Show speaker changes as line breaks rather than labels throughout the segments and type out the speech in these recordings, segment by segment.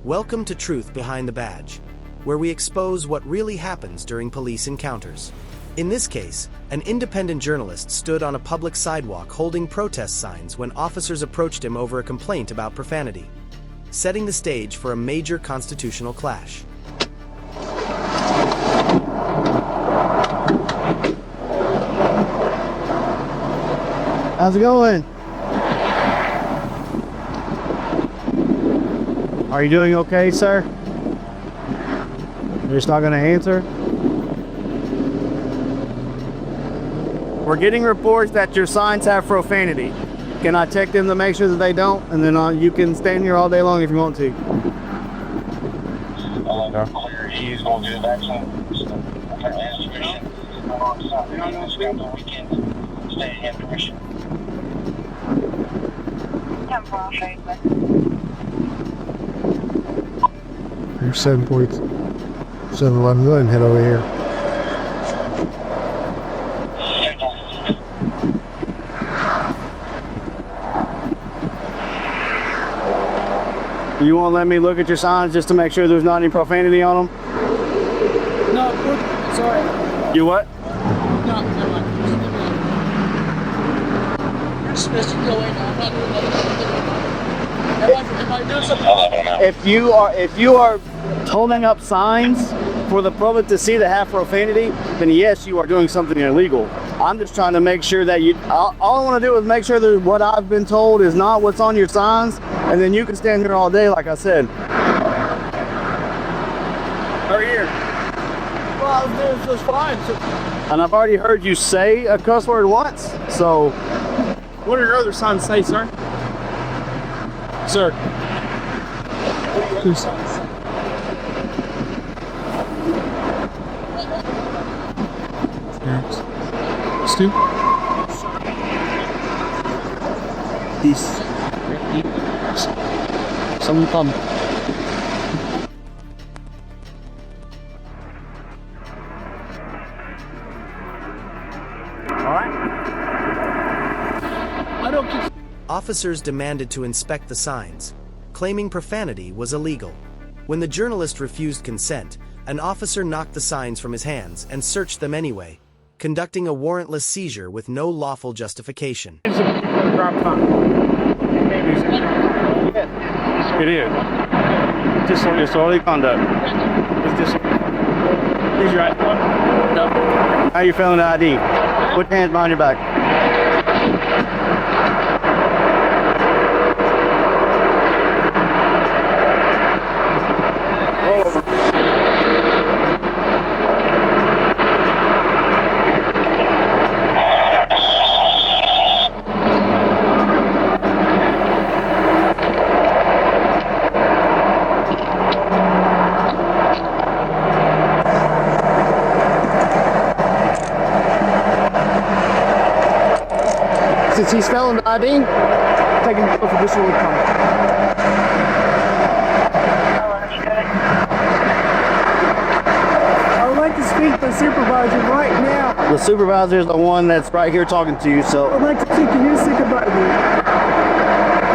Welcome to Truth Behind the Badge, where we expose what really happens during police encounters. In this case, an independent journalist stood on a public sidewalk holding protest signs when officers approached him over a complaint about profanity, setting the stage for a major constitutional clash.
How's it going? Are you doing okay, sir? You're just not going to answer? We're getting reports that your signs have profanity. Can I check them to make sure that they don't? And then you can stand here all day long if you want to.
Clear, he's going to do the vaccine. Stay in permission.
Here's 7.711. Go ahead and head over here.
You won't let me look at your signs just to make sure there's not any profanity on them?
No, sorry.
You what?
No, never mind. You're supposed to go away now. I'm not doing nothing. If I do something,
If you are holding up signs for the public to see that have profanity, then yes, you are doing something illegal. I'm just trying to make sure that all I want to do is make sure that what I've been told is not what's on your signs, and then you can stand here all day, like I said. Over here.
well, this is fine. So,
And I've already heard you say a cuss word once, so.
what do your other signs say, sir? Sir. What do your other signs say?
Stu?
Peace. Someone come.
I don't get.
Officers demanded to inspect the signs, claiming profanity was illegal. When the journalist refused consent, an officer knocked the signs from his hands and searched them anyway, conducting a warrantless seizure with no lawful justification.
It is. Disorderly conduct. It's He's right. No. How you feeling the ID? Put your hands behind your back. Roll over. Since he's failing the ID, taking him for disorderly conduct.
I would like to speak to the supervisor right now.
The supervisor is the one that's right here talking to you, so.
I'd like to speak to his supervisor.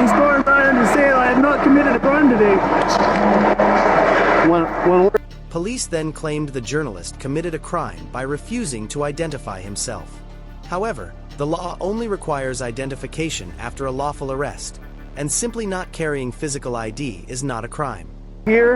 He's far by understand I have not committed a crime today.
When we're
Police then claimed the journalist committed a crime by refusing to identify himself. However, the law only requires identification after a lawful arrest, and simply not carrying physical ID is not a crime.
here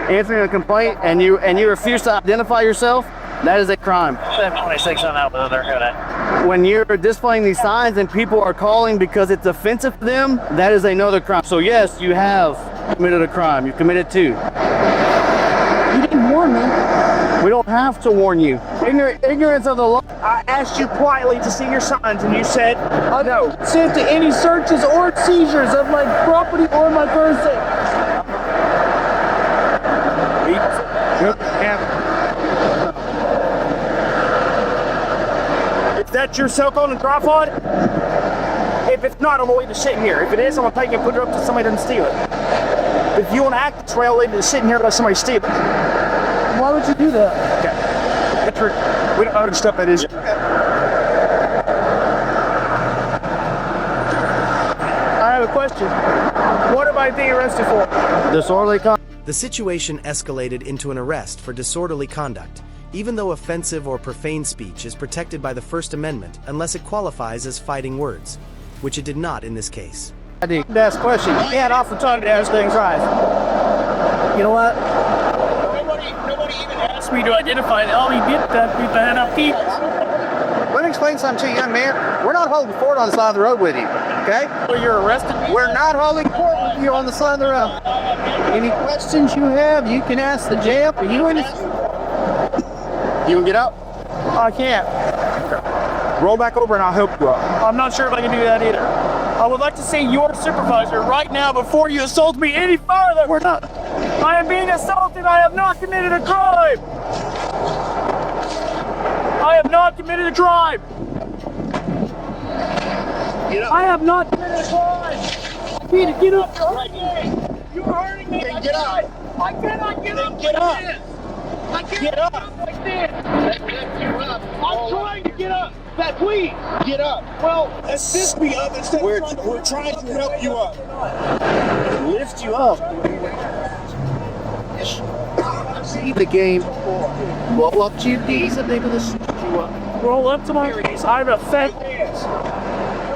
answering a complaint and you refuse to identify yourself, that is a crime.
726 on that one, they're good.
When you're displaying these signs and people are calling because it's offensive to them, that is another crime. So yes, you have committed a crime. You committed two.
You didn't warn me.
We don't have to warn you. Ignorance of the law.
I asked you politely to see your signs, and you said, no. Sent to any searches or seizures of my property or my person. Is that your cell phone and tripod? If it's not, I'm gonna leave it sitting here. If it is, I'm gonna take it and put it up so somebody doesn't steal it. If you want to act this way, I'll leave it sitting here and let somebody steal it. Why would you do that? Okay. We don't know the stuff that is. I have a question. What am I being arrested for?
Disorderly conduct.
The situation escalated into an arrest for disorderly conduct, even though offensive or profane speech is protected by the First Amendment unless it qualifies as fighting words, which it did not in this case.
I did ask questions. He had off the tongue to ask things right. You know what?
Nobody even asked me to identify it. All he did that beat the head up people.
Let me explain something to you, young man. We're not holding court on the side of the road with you, okay?
Well, you're arrested.
We're not holding court with you on the side of the road. Any questions you have, you can ask the jail. Are you in? You can get up?
I can't. Roll back over and I'll help you up. I'm not sure if I can do that either. I would like to see your supervisor right now before you assault me any further.
We're not.
I am being assaulted. I have not committed a crime. I have not committed a crime.
Get up.
I have not committed a crime. Peter, get up. You're hurting me. You're hurting me.
Then get up.
I cannot get up.
Get
like
up.
this. I can't
Get up.
like this. I'm trying to get up. Please
Get up.
well, assist me up instead
We're
trying to help you up.
Lift you up. See the game. Roll up to your knees and they're going to lift you up.
Roll up to my knees. I'm offended.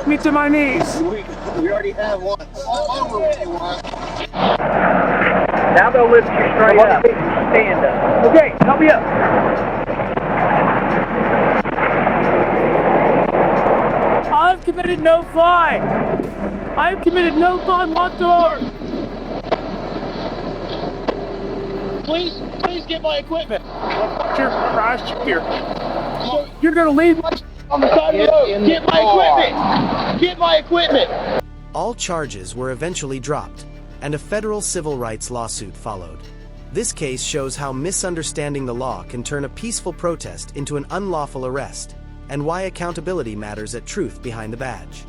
Me to my knees.
We already have one.
Now they'll lift you straight up. Stand up.
Okay, help me up. I've committed no crime. I've committed no crime whatsoever. Please get my equipment. You're gonna leave my on the side of the road. Get my equipment. Get my equipment.
All charges were eventually dropped, and a federal civil rights lawsuit followed. This case shows how misunderstanding the law can turn a peaceful protest into an unlawful arrest, and why accountability matters at Truth Behind the Badge.